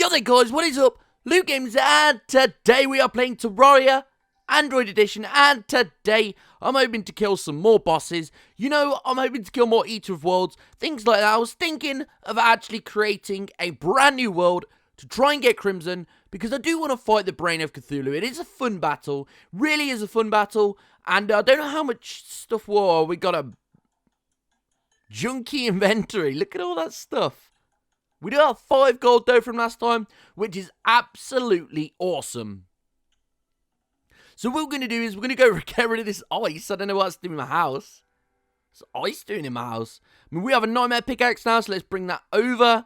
Yo there guys, what is up? Luke Games, and today we are playing Terraria, Android Edition, and today I'm hoping to kill some more bosses. You know, I'm hoping to kill more Eater of Worlds, things like that. I was thinking of actually creating a brand new world to try and get Crimson, because I do want to fight the Brain of Cthulhu. It is a fun battle, really is a fun battle, and I don't know how much stuff, whoa, we got a junky inventory, look at all that stuff. We do have 5 gold though from last time, which is absolutely awesome. So what we're going to do is we're going to go get rid of this ice. I don't know what's doing in my house. What's ice doing in my house? I mean, we have a nightmare pickaxe now, so let's bring that over.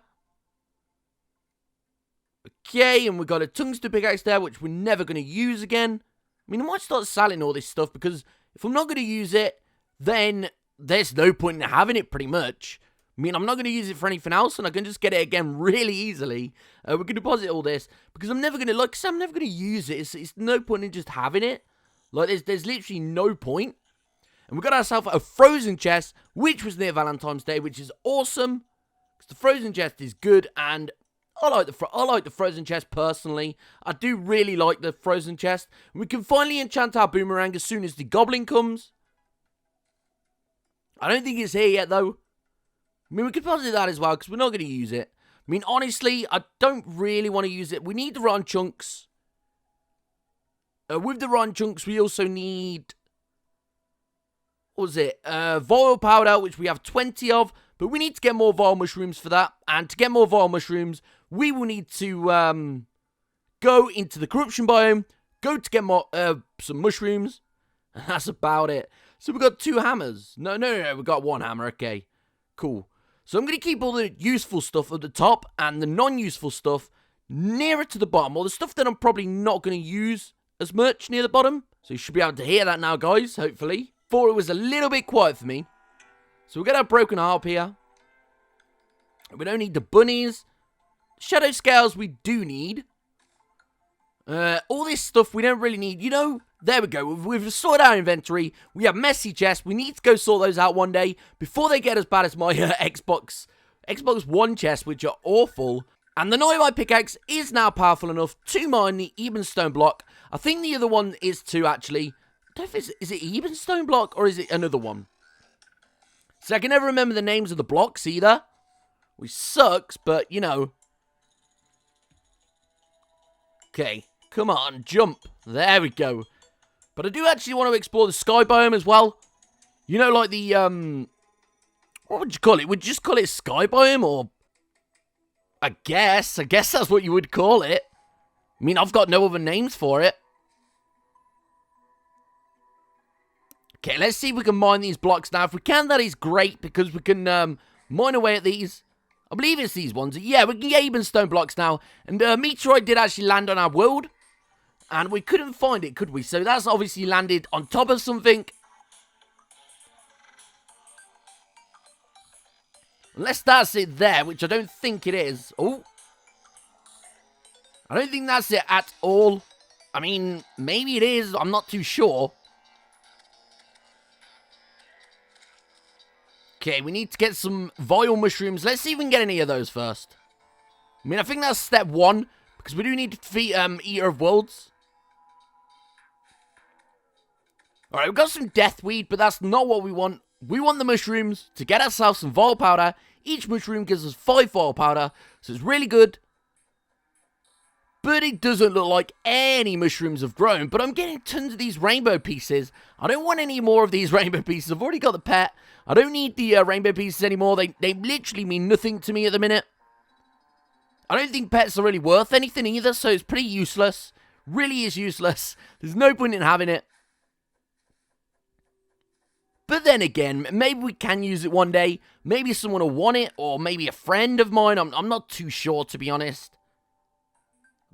Okay, and we've got a tungsten pickaxe there, which we're never going to use again. I mean, I might start selling all this stuff, because if I'm not going to use it, then there's no point in having it, pretty much. I mean, I'm not going to use it for anything else, and I can just get it again really easily. We're going to deposit all this, because I'm never going to, like I said, I'm never going to use it. It's no point in just having it. Like, there's literally no point. And we got ourselves a frozen chest, which was near Valentine's Day, which is awesome. Because the frozen chest is good, and I like the frozen chest personally. I do really like the frozen chest. We can finally enchant our boomerang as soon as the goblin comes. I don't think it's here yet, though. I mean, we could deposit that as well, because we're not going to use it. I mean, honestly, I don't really want to use it. We need the rotten chunks. With the rotten chunks, we also need, what was it? Vile powder, which we have 20 of. But we need to get more vile mushrooms for that. And to get more vile mushrooms, we will need to go into the corruption biome. Go to get more some mushrooms. And that's about it. So we've got 2 hammers. No, we've got 1 hammer. Okay, cool. So I'm going to keep all the useful stuff at the top and the non-useful stuff nearer to the bottom. Or the stuff that I'm probably not going to use as much near the bottom. So you should be able to hear that now, guys, hopefully. Before it was a little bit quiet for me. So we'll get our broken harp here. We don't need the bunnies. Shadow scales we do need. All this stuff we don't really need. You know, there we go. We've sorted our inventory. We have messy chests. We need to go sort those out one day before they get as bad as my Xbox One chests, which are awful. And the Nightmare pickaxe is now powerful enough to mine the Ebenstone block. I think the other one is too, actually. I don't know if is it Ebenstone block or is it another one? So I can never remember the names of the blocks either. Which sucks, but you know. Okay, come on, jump. There we go. But I do actually want to explore the sky biome as well. You know, like the, what would you call it? Would you just call it sky biome, or? I guess that's what you would call it. I mean, I've got no other names for it. Okay, let's see if we can mine these blocks now. If we can, that is great, because we can, mine away at these. I believe it's these ones. Yeah, we can get Ebenstone blocks now. And a meteorite did actually land on our world. And we couldn't find it, could we? So that's obviously landed on top of something. Unless that's it there, which I don't think it is. Oh. I don't think that's it at all. I mean, maybe it is. I'm not too sure. Okay, we need to get some vile mushrooms. Let's see if we can get any of those first. I mean, I think that's step 1. Because we do need to defeat Eater of Worlds. Alright, we've got some deathweed, but that's not what we want. We want the mushrooms to get ourselves some vile powder. Each mushroom gives us 5 vile powder, so it's really good. But it doesn't look like any mushrooms have grown. But I'm getting tons of these rainbow pieces. I don't want any more of these rainbow pieces. I've already got the pet. I don't need the rainbow pieces anymore. They literally mean nothing to me at the minute. I don't think pets are really worth anything either, so it's pretty useless. Really is useless. There's no point in having it. But then again, maybe we can use it one day. Maybe someone will want it, or maybe a friend of mine. I'm not too sure, to be honest.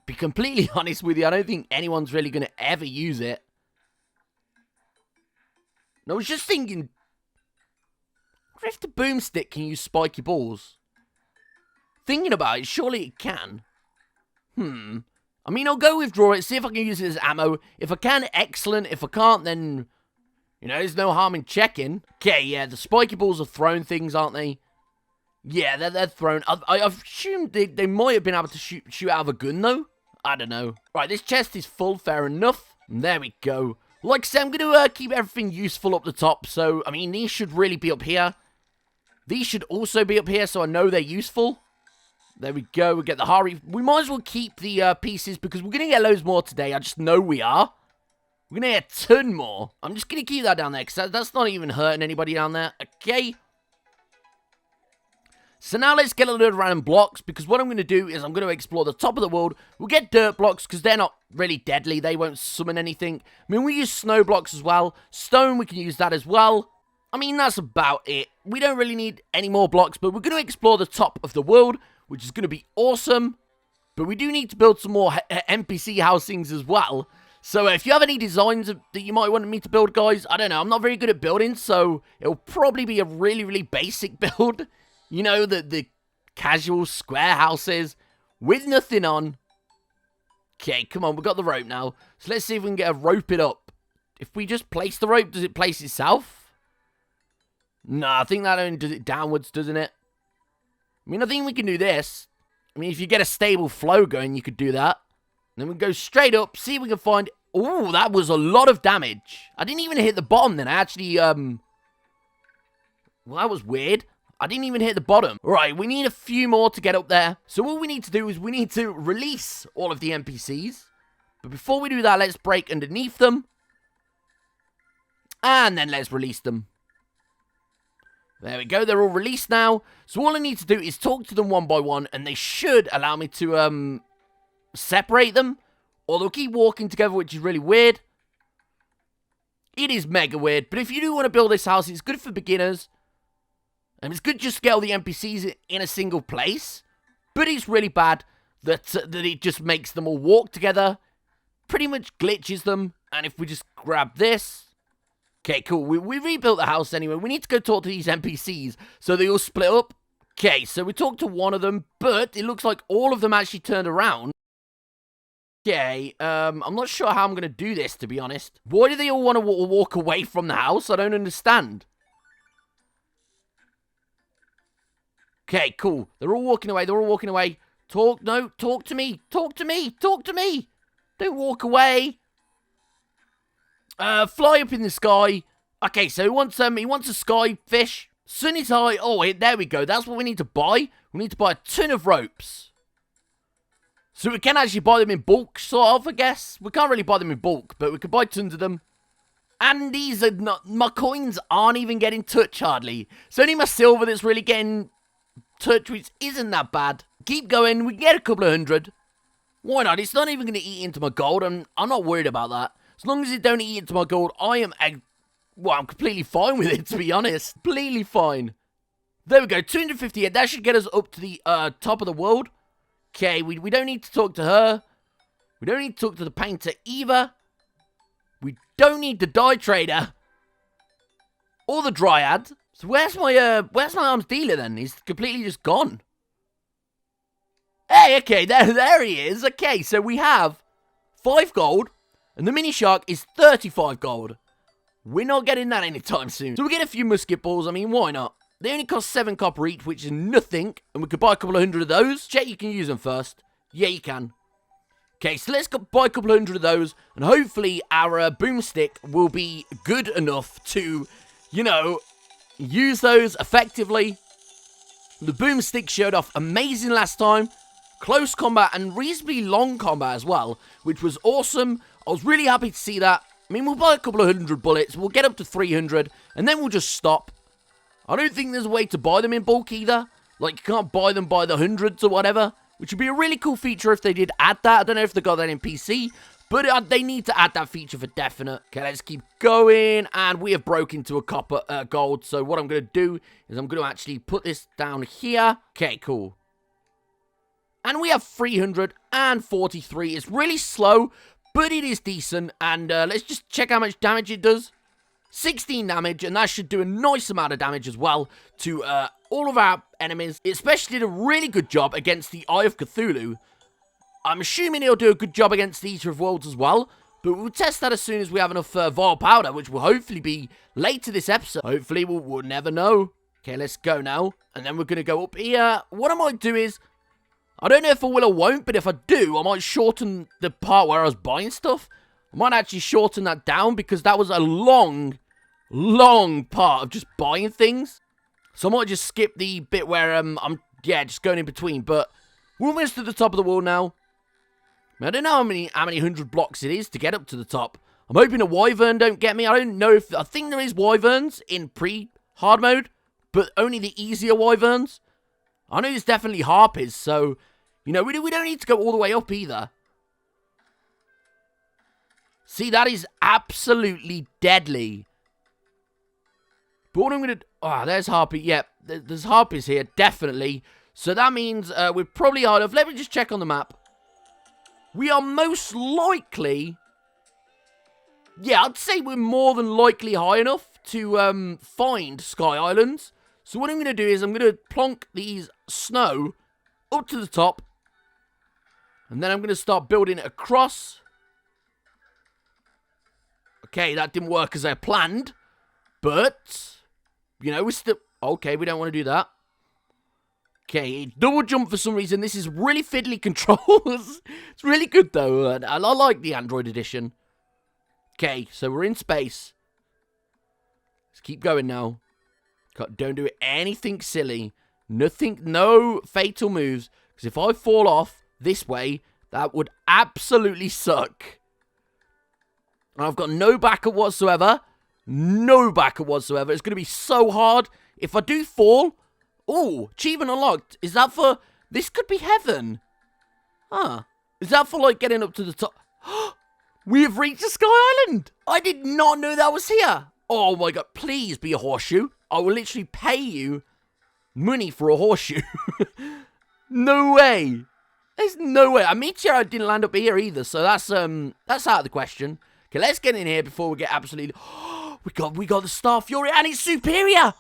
Be completely honest with you, I don't think anyone's really going to ever use it. And I was just thinking, what if the boomstick can use spiky balls? Thinking about it, surely it can. I mean, I'll go withdraw it, see if I can use it as ammo. If I can, excellent. If I can't, then, you know, there's no harm in checking. Okay, yeah, the spiky balls are throwing things, aren't they? Yeah, they're thrown. I've assumed they might have been able to shoot out of a gun, though. I don't know. Right, this chest is full, fair enough. And there we go. Like I said, I'm going to keep everything useful up the top. So, I mean, these should really be up here. These should also be up here, so I know they're useful. There we go. We get the Hari. We might as well keep the pieces because we're going to get loads more today. I just know we are. We're going to get a ton more. I'm just going to keep that down there because that's not even hurting anybody down there. Okay. So now let's get a load of random blocks because what I'm going to do is I'm going to explore the top of the world. We'll get dirt blocks because they're not really deadly. They won't summon anything. I mean, we use snow blocks as well. Stone, we can use that as well. I mean, that's about it. We don't really need any more blocks, but we're going to explore the top of the world, which is going to be awesome. But we do need to build some more NPC housings as well. So if you have any designs that you might want me to build, guys, I don't know. I'm not very good at building, so it'll probably be a really, really basic build. You know, the casual square houses with nothing on. Okay, come on. We've got the rope now. So let's see if we can get a rope it up. If we just place the rope, does it place itself? No, I think that only does it downwards, doesn't it? I mean, I think we can do this. I mean, if you get a stable flow going, you could do that. And then we go straight up, see if we can find... Ooh, that was a lot of damage. I didn't even hit the bottom then. I actually, Well, that was weird. I didn't even hit the bottom. Right, we need a few more to get up there. So what we need to do is we need to release all of the NPCs. But before we do that, let's break underneath them. And then let's release them. There we go, they're all released now. So all I need to do is talk to them one by one, and they should allow me to, separate them. Or they'll keep walking together, which is really weird. It is mega weird, but if you do want to build this house, it's good for beginners. And it's good just to get all the NPCs in a single place. But it's really bad that it just makes them all walk together. Pretty much glitches them. And if we just grab this... Okay, cool. We rebuilt the house anyway. We need to go talk to these NPCs so they all split up. Okay, so we talked to one of them, but it looks like all of them actually turned around. Okay, I'm not sure how I'm going to do this, to be honest. Why do they all want to walk away from the house? I don't understand. Okay, cool. They're all walking away. They're all walking away. Talk to me. Talk to me. Talk to me. Don't walk away. Fly up in the sky. Okay, so he wants a sky fish. Sun is high. Oh, there we go. That's what we need to buy. We need to buy a ton of ropes. So we can actually buy them in bulk, sort of, I guess. We can't really buy them in bulk, but we can buy tons of them. And these are not... My coins aren't even getting touch, hardly. It's only my silver that's really getting touch, which isn't that bad. Keep going. We can get a couple of hundred. Why not? It's not even going to eat into my gold. I'm not worried about that. As long as it don't eat into my gold, I'm completely fine with it, to be honest. Completely fine. There we go, 258. That should get us up to the top of the world. Okay, we don't need to talk to her. We don't need to talk to the painter either. We don't need the dye trader. Or the dryad. So where's my arms dealer then? He's completely just gone. Hey, okay, there he is. Okay, so we have 5 gold. And the mini shark is 35 gold. We're not getting that anytime soon. So we get a few musket balls. I mean, why not? They only cost 7 copper each, which is nothing. And we could buy a couple of hundred of those. Check you can use them first. Yeah, you can. Okay, so let's buy a couple of hundred of those. And hopefully our boomstick will be good enough to, you know, use those effectively. The boomstick showed off amazing last time. Close combat and reasonably long combat as well, which was awesome. I was really happy to see that. I mean, we'll buy a couple of 100 bullets. We'll get up to 300, and then we'll just stop. I don't think there's a way to buy them in bulk either. Like, you can't buy them by the hundreds or whatever, which would be a really cool feature if they did add that. I don't know if they got that in PC, but they need to add that feature for definite. Okay, let's keep going, and we have broke into a copper gold. So what I'm going to do is I'm going to actually put this down here. Okay, cool. And we have 343. It's really slow, but it is decent. And let's just check how much damage it does. 16 damage, and that should do a nice amount of damage as well to all of our enemies. It especially did a really good job against the Eye of Cthulhu. I'm assuming it'll do a good job against the Eater of Worlds as well. But we'll test that as soon as we have enough vile powder, which will hopefully be later this episode. Hopefully, we'll never know. Okay, let's go now. And then we're going to go up here. What I might do is, I don't know if I will or won't, but if I do, I might shorten the part where I was buying stuff. I might actually shorten that down because that was a long part of just buying things. So I might just skip the bit where I'm just going in between. But we're almost to the top of the wall now. I don't know how many 100 blocks it is to get up to the top. I'm hoping a wyvern don't get me. I don't know if... I think there is wyverns in pre-hard mode, but only the easier wyverns. I know there's definitely harpies, so... You know, we don't need to go all the way up either. See, that is absolutely deadly. But what I'm going to... Oh, there's harpy. Yeah, there's harpies here, definitely. So that means we're probably out of... Let me just check on the map. We are most likely... Yeah, I'd say we're more than likely high enough to find Sky Islands. So what I'm going to do is I'm going to plonk these snow up to the top. And then I'm going to start building it across. Okay, that didn't work as I planned. But, you know, we're still... Okay, we don't want to do that. Okay, double jump for some reason. This is really fiddly controls. It's really good, though. And I like the Android edition. Okay, so we're in space. Let's keep going now. Don't do anything silly. Nothing, no fatal moves. Because if I fall off this way, that would absolutely suck. And I've got no backup whatsoever. No backup whatsoever. It's going to be so hard. If I do fall... Oh, achievement unlocked. Is that for... This could be heaven. Huh. Is that for, like, getting up to the top? We have reached the Sky Island. I did not know that was here. Oh, my God. Please be a horseshoe. I will literally pay you money for a horseshoe. No way. There's no way. A meteor didn't land up here either, so that's out of the question. Okay, let's get in here before we get absolutely... we got the Star Fury, and it's superior.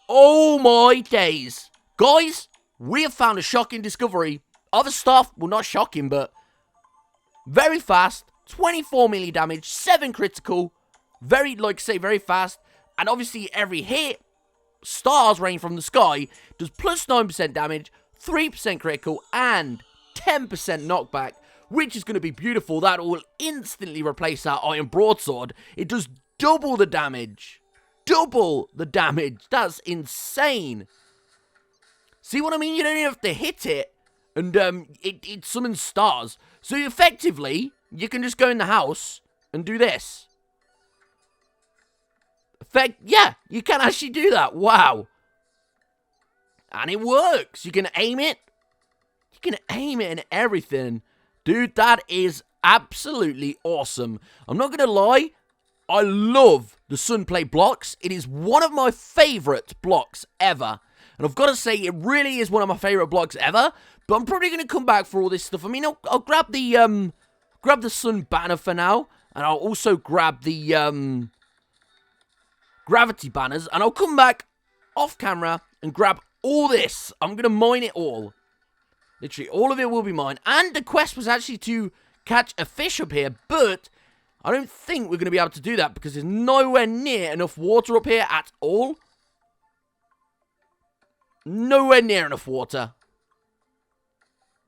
Oh my days. Guys, we have found a shocking discovery. Other stuff, well, not shocking, but very fast. 24 melee damage, 7 critical. Very, like say, very fast. And obviously, every hit, stars rain from the sky, does plus 9% damage, 3% critical, and 10% knockback, which is going to be beautiful. That will instantly replace our Iron Broadsword. It does double the damage. Double the damage. That's insane. See what I mean? You don't even have to hit it, and it summons stars. So effectively, you can just go in the house and do this. Yeah, you can actually do that. Wow. And it works. You can aim it. You can aim it and everything. Dude, that is absolutely awesome. I'm not going to lie. I love the Sunplay blocks. It is one of my favorite blocks ever. And I've got to say, it really is one of my favorite blocks ever. But I'm probably going to come back for all this stuff. I mean, I'll grab the Sun banner for now. And I'll also grab the gravity banners. And I'll come back off camera and grab all this. I'm going to mine it all. Literally, all of it will be mine. And the quest was actually to catch a fish up here. But I don't think we're going to be able to do that because there's nowhere near enough water up here at all. Nowhere near enough water.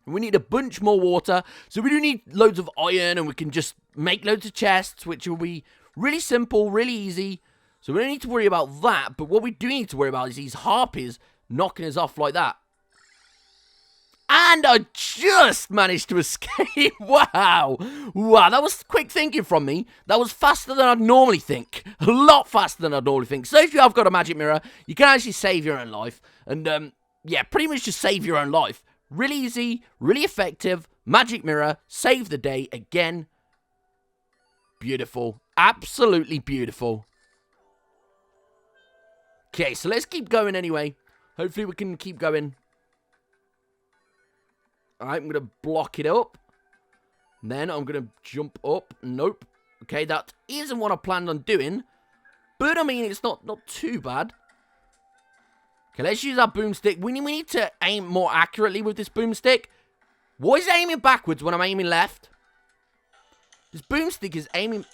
We need a bunch more water. So we do need loads of iron and we can just make loads of chests, which will be really simple, really easy. So we don't need to worry about that. But what we do need to worry about is these harpies knocking us off like that. And I just managed to escape. Wow. Wow, that was quick thinking from me. That was faster than I'd normally think. A lot faster than I'd normally think. So if you have got a magic mirror, you can actually save your own life. And, yeah, pretty much just save your own life. Really easy, really effective. Magic mirror, save the day again. Beautiful. Absolutely beautiful. Okay, so let's keep going anyway. Hopefully we can keep going. Alright, I'm going to block it up. And then I'm going to jump up. Nope. Okay, that isn't what I planned on doing. But, I mean, it's not too bad. Okay, let's use our boomstick. We need to aim more accurately with this boomstick. Why is it aiming backwards when I'm aiming left? This boomstick is aiming...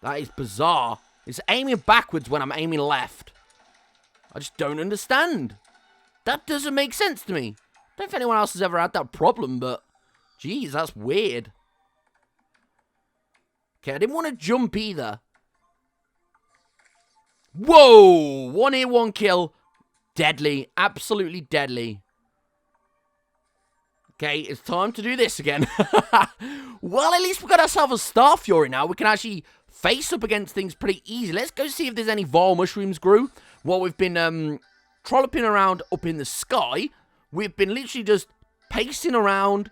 That is bizarre. It's aiming backwards when I'm aiming left. I just don't understand. That doesn't make sense to me. I don't know if anyone else has ever had that problem, but... Jeez, that's weird. Okay, I didn't want to jump either. Whoa! 1 hit, 1 kill. Deadly. Absolutely deadly. Okay, it's time to do this again. Well, at least we got ourselves a Star Fury now. We can actually face up against things pretty easy. Let's go see if there's any Vile Mushrooms grew. While we've been trolloping around up in the sky, we've been literally just pacing around,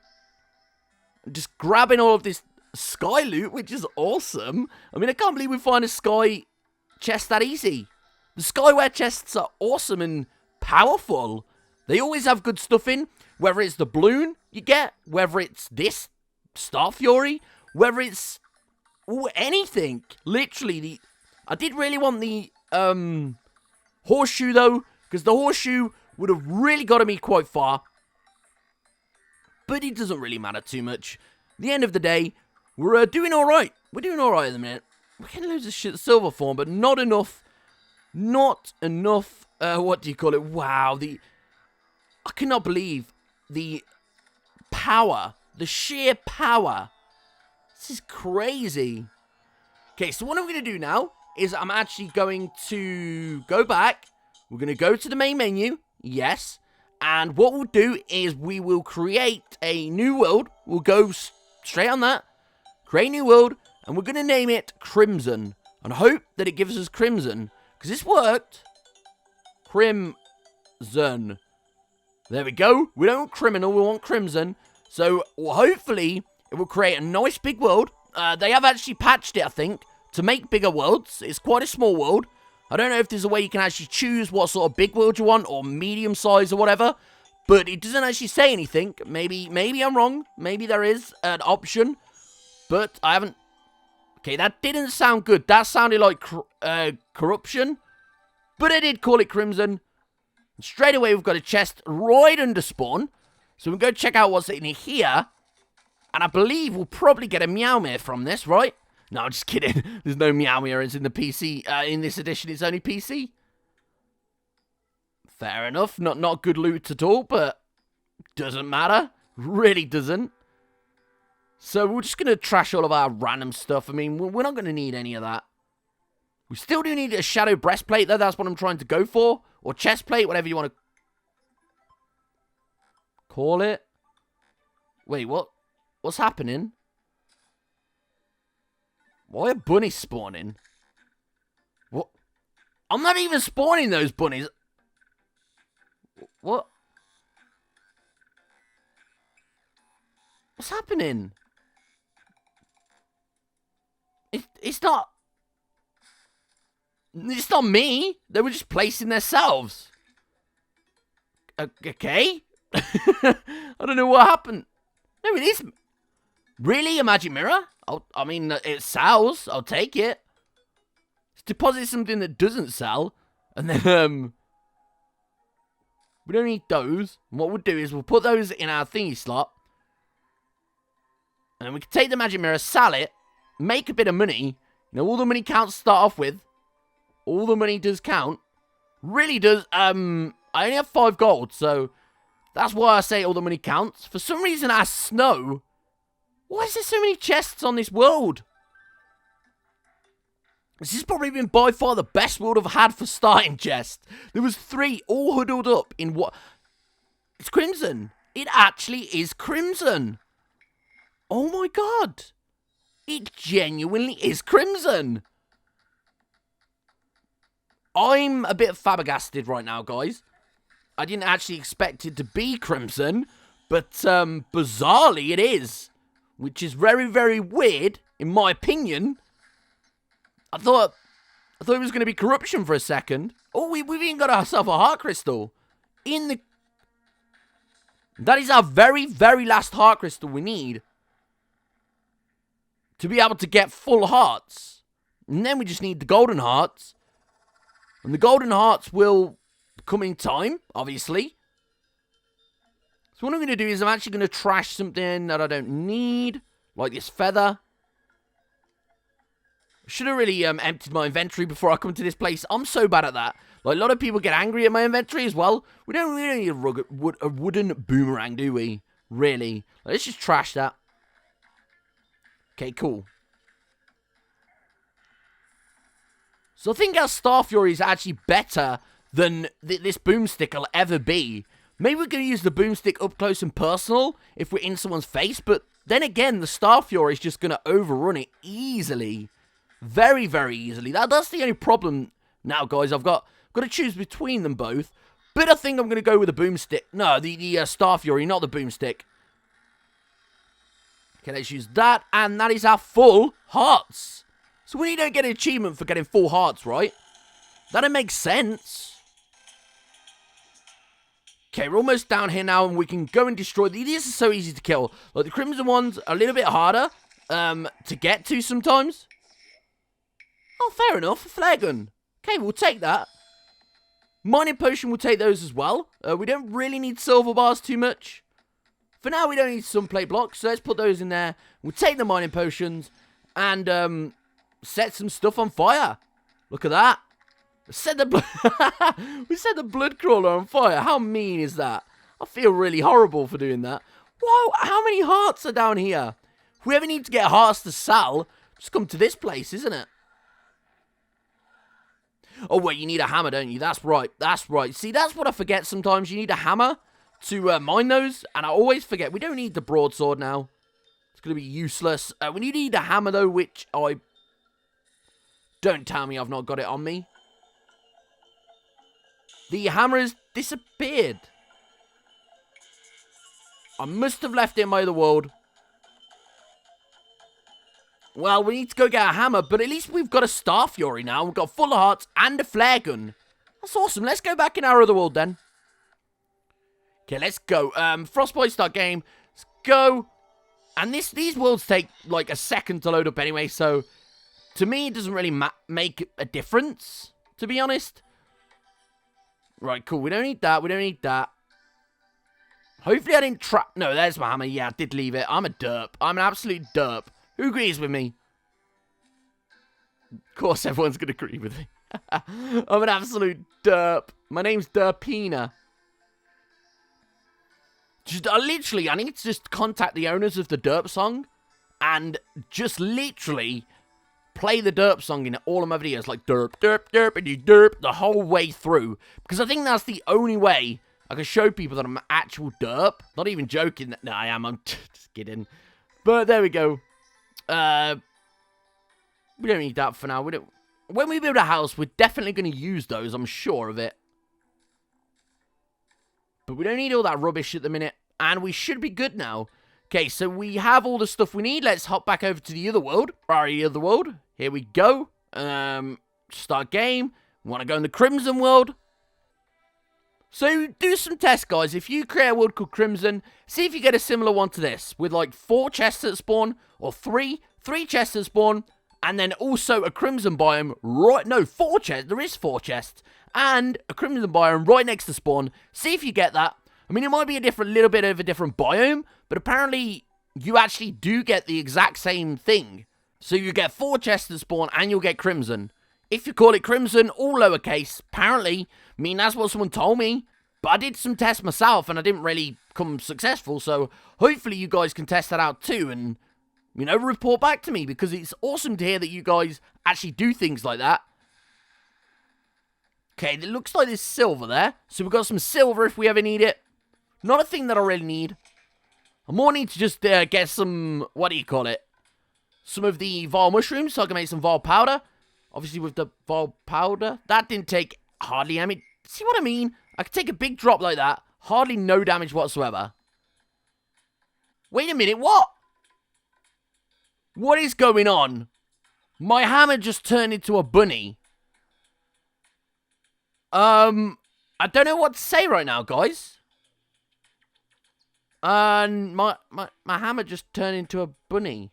just grabbing all of this sky loot, which is awesome. I mean, I can't believe we find a sky chest that easy. The Skyware chests are awesome and powerful. They always have good stuff in, whether it's the balloon you get, whether it's this Star Fury, whether it's anything. Literally, I did really want the horseshoe though, because the horseshoe would have really gotten me quite far. But it doesn't really matter too much. At the end of the day, we're doing alright. We're doing alright at the minute. We're getting loads of shit silver form, but not enough. Not enough, what do you call it? Wow, I cannot believe the power, the sheer power. This is crazy. Okay, so what I'm going to do now is I'm actually going to go back. We're going to go to the main menu. Yes. And what we'll do is we will create a new world. We'll go straight on that. Create a new world. And we're going to name it Crimson. And hope that it gives us Crimson. Because this worked. Crimson. There we go. We don't want criminal. We want Crimson. So hopefully it will create a nice big world. They have actually patched it, I think, to make bigger worlds. It's quite a small world. I don't know if there's a way you can actually choose what sort of big world you want, or medium size or whatever. But it doesn't actually say anything. Maybe I'm wrong. Maybe there is an option. But I haven't... Okay, that didn't sound good. That sounded like corruption. But I did call it Crimson. And straight away, we've got a chest right under spawn. So we'll go check out what's in here. And I believe we'll probably get a Meowmere from this, right? No, I'm just kidding. There's no Meowmere. It's in the PC. In this edition, it's only PC. Fair enough. Not good loot at all, but doesn't matter. Really doesn't. So we're just going to trash all of our random stuff. I mean, we're not going to need any of that. We still do need a Shadow Breastplate, though. That's what I'm trying to go for. Or Chest Plate, whatever you want to call it. Wait, what? What's happening? Why are bunnies spawning? What? I'm not even spawning those bunnies. What? What's happening? It's not... It's not me. They were just placing themselves. Okay. I don't know what happened. No, it is. Really? A magic mirror? I mean, it sells. I'll take it. Let's deposit something that doesn't sell. And then, we don't need those. And what we'll do is we'll put those in our thingy slot. And then we can take the magic mirror, sell it, make a bit of money. You know, all the money counts to start off with. All the money does count. Really does. I only have 5 gold, so that's why I say all the money counts. For some reason, our snow... Why is there so many chests on this world? This has probably been by far the best world I've had for starting chests. There was 3 all huddled up in what... It's Crimson. It actually is Crimson. Oh my god. It genuinely is Crimson. I'm a bit flabbergasted right now, guys. I didn't actually expect it to be Crimson, but bizarrely it is. Which is very, very weird, in my opinion. I thought it was going to be corruption for a second. Oh, we've even got ourselves a heart crystal. That is our very, very last heart crystal we need. To be able to get full hearts. And then we just need the golden hearts. And the golden hearts will come in time, obviously. So what I'm going to do is I'm actually going to trash something that I don't need. Like this feather. Should have really emptied my inventory before I come to this place. I'm so bad at that. Like, a lot of people get angry at my inventory as well. We don't really need a wooden boomerang, do we? Really? Like, let's just trash that. Okay, cool. So I think our Star Fury is actually better than this boomstick will ever be. Maybe we're going to use the boomstick up close and personal if we're in someone's face. But then again, the Star Fury is just going to overrun it easily. Very, very easily. That's the only problem now, guys. I've got to choose between them both. But I think I'm going to go with the boomstick. No, the Star Fury, not the boomstick. Okay, let's use that. And that is our full hearts. So we don't get an achievement for getting full hearts, right? That'd make sense. Okay, we're almost down here now, and we can go and destroy. These are so easy to kill. Like, the crimson ones are a little bit harder to get to sometimes. Oh, fair enough. A flare gun. Okay, we'll take that. Mining potion, we'll take those as well. We don't really need silver bars too much. For now, we don't need some plate blocks, so let's put those in there. We'll take the mining potions and set some stuff on fire. Look at that. We set the blood crawler on fire. How mean is that? I feel really horrible for doing that. Whoa, how many hearts are down here? If we ever need to get hearts to sell, just come to this place, isn't it? Oh, wait, you need a hammer, don't you? That's right. That's right. See, that's what I forget sometimes. You need a hammer to mine those. And I always forget. We don't need the broadsword now. It's going to be useless. We need a hammer, though, which I... Don't tell me I've not got it on me. The hammer has disappeared. I must have left it in my other world. Well, we need to go get a hammer, but at least we've got a Star Fury now. We've got full hearts and a flare gun. That's awesome. Let's go back in our other world then. Okay, let's go. Frostbite start game. Let's go. And these worlds take like a second to load up anyway, so to me it doesn't really make a difference, to be honest. Right, cool. We don't need that. We don't need that. Hopefully I didn't trap... No, there's my hammer. Yeah, I did leave it. I'm a derp. I'm an absolute derp. Who agrees with me? Of course, everyone's going to agree with me. I'm an absolute derp. My name's Derpina. I need to just contact the owners of the derp song and just literally play the derp song in all of my videos, like derp, derp, derpity derp, the whole way through. Because I think that's the only way I can show people that I'm an actual derp. Not even joking. No, I am. I'm just kidding. But there we go. We don't need that for now. When we build a house, we're definitely going to use those. I'm sure of it. But we don't need all that rubbish at the minute. And we should be good now. Okay, so we have all the stuff we need. Let's hop back over to the other world. Terraria other world. Here we go. Start game. We want to go in the Crimson world. So do some tests, guys. If you create a world called Crimson, see if you get a similar one to this. With like 4 chests at spawn. Or 3 chests at spawn. And then also a Crimson biome. Right, no, 4 chests. There is 4 chests. And a Crimson biome right next to spawn. See if you get that. I mean, it might be a little bit of a different biome. But apparently, you actually do get the exact same thing. So you get 4 chests at spawn and you'll get Crimson. If you call it Crimson, all lowercase, apparently, I mean, that's what someone told me. But I did some tests myself and I didn't really come successful. So hopefully you guys can test that out too and, you know, report back to me. Because it's awesome to hear that you guys actually do things like that. Okay, it looks like there's silver there. So we've got some silver if we ever need it. Not a thing that I really need. I more need to just get some, what do you call it? Some of the Vile mushrooms so I can make some Vile powder. Obviously with the Vile powder, that didn't take hardly any. See what I mean? I could take a big drop like that. Hardly no damage whatsoever. Wait a minute, what? What is going on? My hammer just turned into a bunny. I don't know what to say right now, guys. And my hammer just turned into a bunny.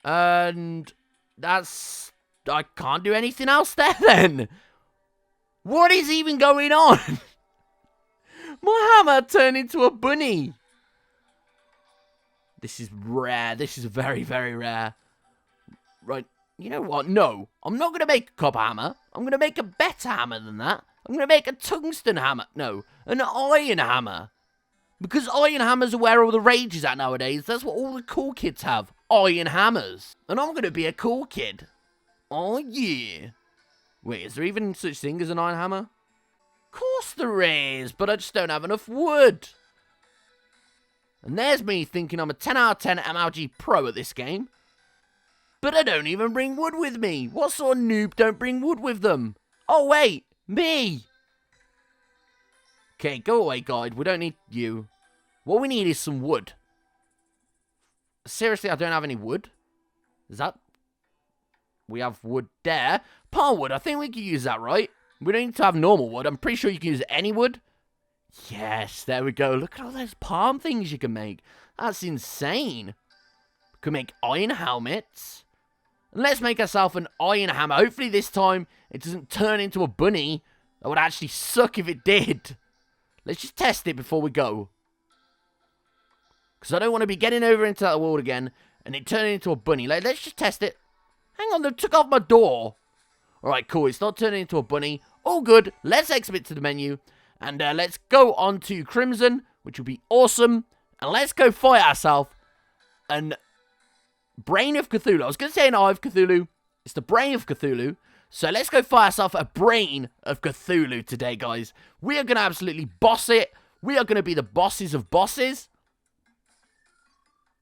And that's... I can't do anything else there then. What is even going on? My hammer turned into a bunny. This is rare. This is very, very rare. Right. You know what? No. I'm not going to make a copper hammer. I'm going to make a better hammer than that. I'm going to make a tungsten hammer. No. An iron hammer. Because iron hammers are where all the rage is at nowadays. That's what all the cool kids have. Iron hammers. And I'm going to be a cool kid. Oh, yeah. Wait, is there even such thing as an iron hammer? Of course there is, but I just don't have enough wood. And there's me thinking I'm a 10 out of 10 MLG pro at this game. But I don't even bring wood with me. What sort of noob don't bring wood with them? Oh, wait. Me. Okay, go away, guide. We don't need you. What we need is some wood. Seriously, I don't have any wood. Is that... We have wood there. Palm wood, I think we can use that, right? We don't need to have normal wood. I'm pretty sure you can use any wood. Yes, there we go. Look at all those palm things you can make. That's insane. We can make iron helmets. And let's make ourselves an iron hammer. Hopefully this time it doesn't turn into a bunny. That would actually suck if it did. Let's just test it before we go. Because I don't want to be getting over into that world again and it turning into a bunny. Let's just test it. Hang on, they took off my door. Alright, cool. It's not turning into a bunny. All good. Let's exit to the menu. And let's go on to Crimson, which will be awesome. And let's go fight ourselves an Brain of Cthulhu. I was going to say an Eye of Cthulhu. It's the Brain of Cthulhu. So let's go fight ourselves a Brain of Cthulhu today, guys. We are going to absolutely boss it. We are going to be the bosses of bosses.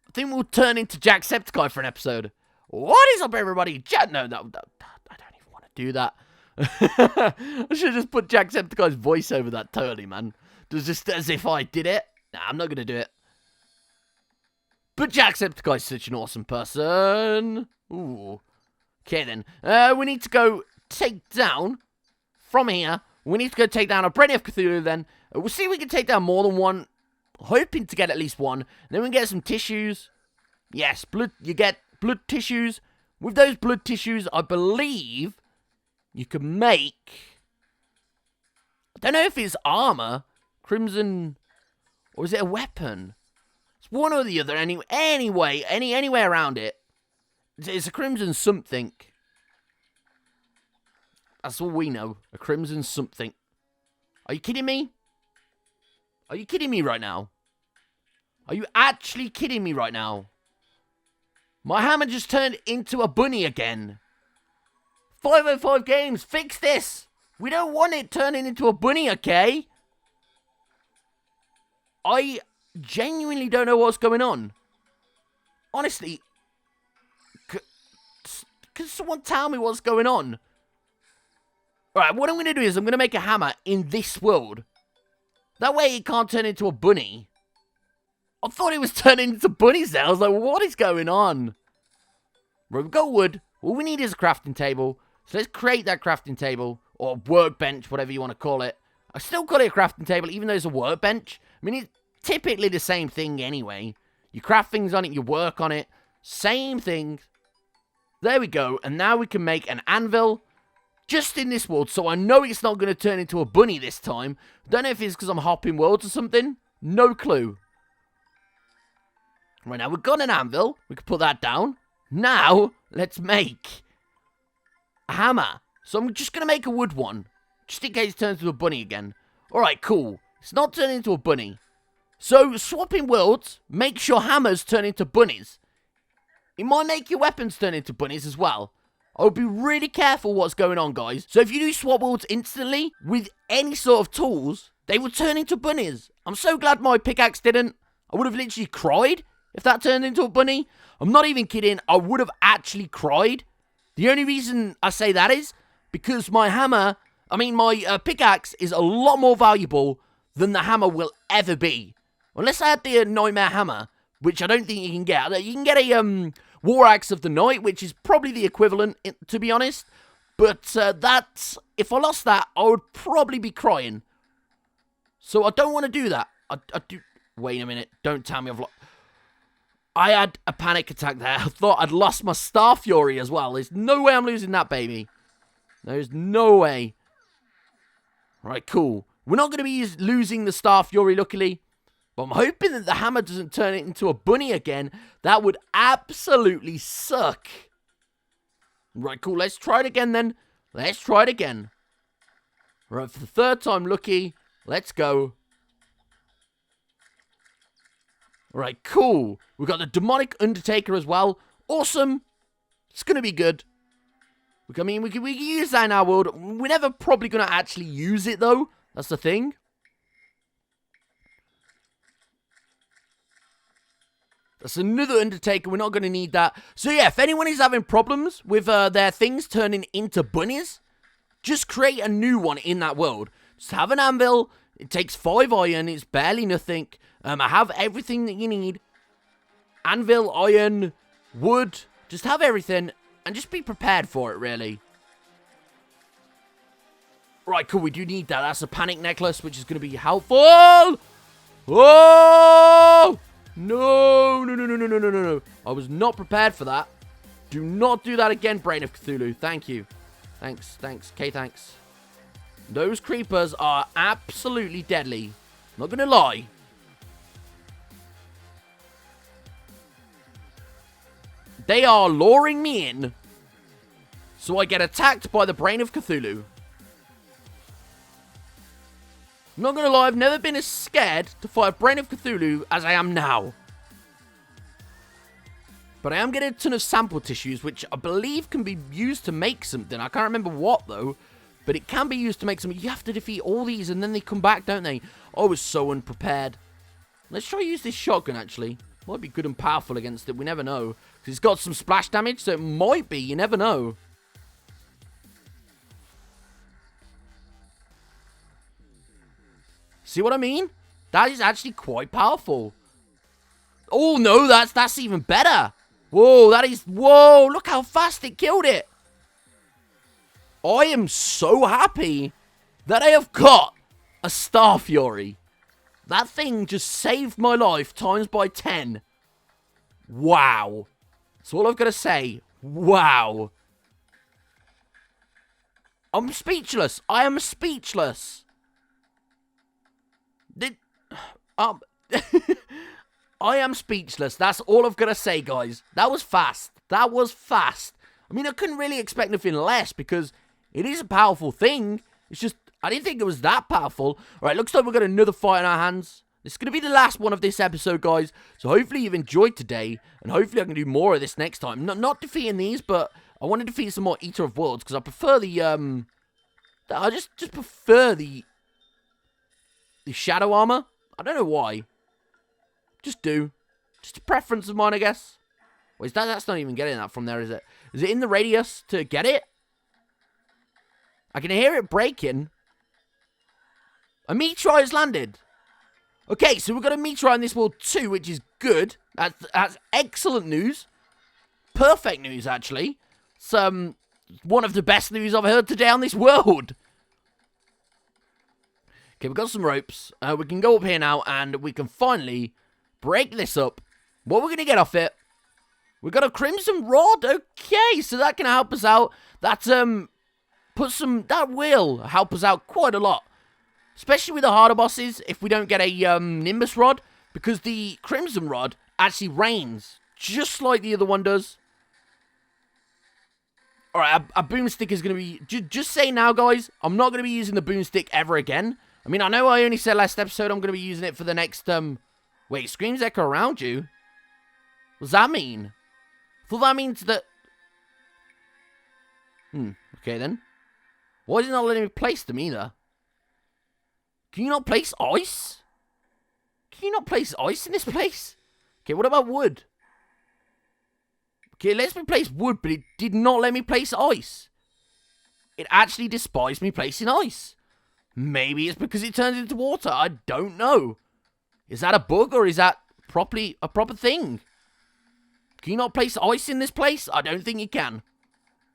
I think we'll turn into Jacksepticeye for an episode. What is up, everybody? No, I don't even want to do that. I should have just put Jacksepticeye's voice over that totally, man. Just as if I did it. Nah, I'm not going to do it. But Jacksepticeye is such an awesome person. Ooh. Okay, then. We need to go take down, from here, we need to go take down a Brain of Cthulhu, then. We'll see if we can take down more than one. Hoping to get at least one. Then we can get some tissues. Yes, blood. You get blood tissues. With those blood tissues, I believe you can make... I don't know if it's armor, crimson, or is it a weapon? It's one or the other. Anyway, any way around it. It's a crimson something. That's all we know. A crimson something. Are you kidding me? Are you kidding me right now? Are you actually kidding me right now? My hammer just turned into a bunny again. 505 games, fix this. We don't want it turning into a bunny, okay? I genuinely don't know what's going on. Honestly, can someone tell me what's going on? Alright, what I'm going to do is I'm going to make a hammer in this world. That way it can't turn into a bunny. I thought it was turning into bunnies there. I was like, what is going on? Right, we've got wood. All we need is a crafting table. So let's create that crafting table. Or workbench, whatever you want to call it. I still call it a crafting table, even though it's a workbench. I mean, it's typically the same thing anyway. You craft things on it, you work on it. Same thing. There we go. And now we can make an anvil. Just in this world, so I know it's not going to turn into a bunny this time. Don't know if it's because I'm hopping worlds or something. No clue. Right, now we've got an anvil. We can put that down. Now, let's make a hammer. So I'm just going to make a wood one. Just in case it turns into a bunny again. Alright, cool. It's not turning into a bunny. So, swapping worlds makes your hammers turn into bunnies. It might make your weapons turn into bunnies as well. I would be really careful what's going on, guys. So if you do swap worlds instantly, with any sort of tools, they will turn into bunnies. I'm so glad my pickaxe didn't. I would have literally cried if that turned into a bunny. I'm not even kidding. I would have actually cried. The only reason I say that is because my pickaxe is a lot more valuable than the hammer will ever be. Unless I had the Nightmare Hammer, which I don't think you can get. You can get a War Axe of the Night, which is probably the equivalent, to be honest. But that's... If I lost that, I would probably be crying. So I don't want to do that. I do... Wait a minute. Don't tell me I've lost... I had a panic attack there. I thought I'd lost my Star Fury as well. There's no way I'm losing that, baby. There's no way. Right, cool. We're not going to be losing the Star Fury, luckily. But I'm hoping that the hammer doesn't turn it into a bunny again. That would absolutely suck. Right, cool. Let's try it again then. Let's try it again. Right, for the third time lucky. Let's go. Right, cool. We've got the demonic Undertaker as well. Awesome. It's going to be good. I mean, we can use that in our world. We're never probably going to actually use it, though. That's the thing. That's another Undertaker. We're not going to need that. So, yeah, if anyone is having problems with their things turning into bunnies, just create a new one in that world. Just have an anvil. It takes 5 iron. It's barely nothing. I have everything that you need. Anvil, iron, wood. Just have everything. And just be prepared for it, really. Right, cool. We do need that. That's a panic necklace, which is going to be helpful. Oh! No, no, no, no, no, no, no, no. I was not prepared for that. Do not do that again, Brain of Cthulhu. Thank you. Thanks, thanks. Okay, thanks. Those creepers are absolutely deadly. Not going to lie. They are luring me in, so I get attacked by the Brain of Cthulhu. I'm not going to lie, I've never been as scared to fight Brain of Cthulhu as I am now. But I am getting a ton of sample tissues, which I believe can be used to make something. I can't remember what, though. But it can be used to make something. You have to defeat all these, and then they come back, don't they? I was so unprepared. Let's try to use this shotgun, actually. Might be good and powerful against it. We never know. Because it's got some splash damage, so it might be. You never know. See what I mean? That is actually quite powerful. Oh, no, that's even better. Whoa, that is... Whoa, look how fast it killed it. I am so happy that I have got a Star Fury. That thing just saved my life times by 10. Wow. That's all I've got to say. Wow. I'm speechless. I am speechless. I am speechless. That's all I've got to say, guys. That was fast. That was fast. I mean, I couldn't really expect nothing less because it is a powerful thing. It's just, I didn't think it was that powerful. All right, looks like we've got another fight in our hands. This is going to be the last one of this episode, guys. So hopefully you've enjoyed today. And hopefully I can do more of this next time. Not defeating these, but I want to defeat some more Eater of Worlds. Because I prefer the, I just prefer the Shadow Armor. I don't know why. Just do. Just a preference of mine, I guess. Wait, that's not even getting that from there, is it? Is it in the radius to get it? I can hear it breaking. A meteorite has landed. Okay, so we've got a meteorite in this world too, which is good. That's excellent news. Perfect news, actually. It's one of the best news I've heard today on this world. Okay, we've got some ropes. We can go up here now, and we can finally break this up. What we're going to get off it, we've got a crimson rod. Okay, so that can help us out. That will help us out quite a lot. Especially with the harder bosses, if we don't get a Nimbus rod. Because the crimson rod actually rains, just like the other one does. Alright, a boomstick is going to be... Just say now, guys, I'm not going to be using the boomstick ever again. I mean, I know I only said last episode I'm going to be using it for the next... Wait, screams echo around you? What does that mean? I thought that means that... Okay then. Why is it not letting me place them either? Can you not place ice? Can you not place ice in this place? Okay, what about wood? Okay, it lets me place wood, but it did not let me place ice. It actually despised me placing ice. Maybe it's because it turns into water. I don't know. Is that a bug or is that properly a proper thing? Can you not place ice in this place? I don't think you can.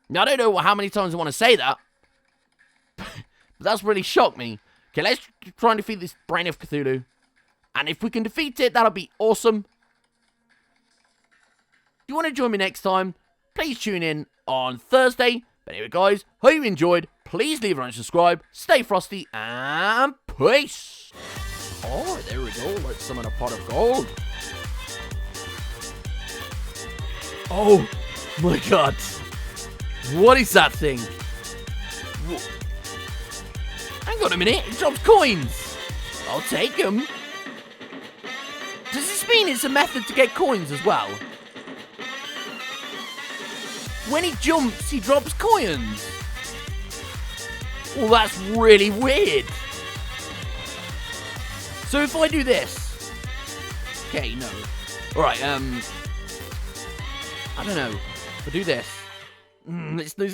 Now, I don't know how many times I want to say that. But that's really shocked me. Okay, let's try and defeat this Brain of Cthulhu. And if we can defeat it, that'll be awesome. If you want to join me next time, please tune in on Thursday. But anyway, guys, hope you enjoyed. Please leave a like and subscribe. Stay frosty and peace. Oh, there we go. Let's summon a pot of gold. Oh, my God. What is that thing? Hang on a minute, it drops coins. I'll take them. Does this mean it's a method to get coins as well? When he jumps, he drops coins. Well, that's really weird. So if I do this... Okay, no. Alright, I don't know. If I do this... It's